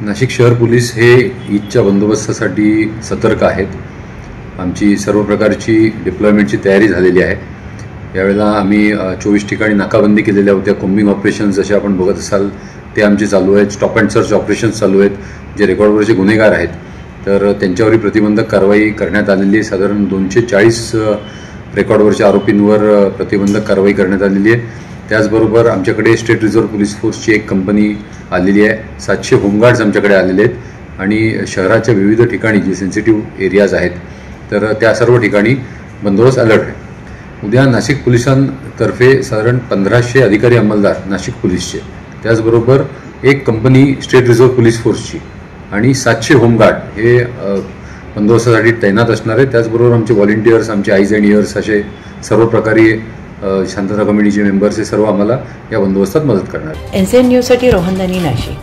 नाशिक शहर पोलीस हे ईदच्या बंदोबस्तासाठी सतर्क आहेत। आमची सर्व प्रकारची डिप्लॉयमेंटची तयारी झालेली आहे। यावेळेला आम्ही 24 ठिकाणी नाकाबंदी केलेल्या होत्या। कोम्बिंग ऑपरेशन्स जसे आपण बघत असाल ते आमचे चालू आहेत। स्टॉप अँड सर्च ऑपरेशन्स चालू आहेत। जे रेकॉर्डवरचे गुन्हेगार आहेत तर त्यांच्यावरही प्रतिबंधक कारवाई करण्यात आलेली आहे। साधारण 240 रेकॉर्डवरच्या आरोपींवर प्रतिबंधक कारवाई करण्यात आलेली आहे। त्याचबरोबर आमच्याकडे स्टेट रिझर्व्ह पोलीस फोर्सची एक कंपनी आलेली आहे। 700 होमगार्ड्स आमच्याकडे आलेले आहेत आणि शहराच्या विविध ठिकाणी जे सेन्सिटिव्ह एरियाज आहेत तर त्या सर्व ठिकाणी बंदोबस्त अलर्ट आहे। उद्या नाशिक पोलिसांतर्फे साधारण 1500 अधिकारी अंमलदार नाशिक पोलीसचे, त्याचबरोबर एक कंपनी स्टेट रिझर्व्ह पोलीस फोर्सची आणि 700 होमगार्ड हे बंदोबस्तासाठी तैनात असणार आहे। त्याचबरोबर आमचे व्हॉलंटियर्स, आमचे आईज अँड इयर्स असे सर्व प्रकारे शांतता कमिटीचे मेंबर्स हे सर्व आम्हाला या बंदोबस्तात मदत करणार। एनसीएन न्यूजसाठी रोहन दानी, नाशिक।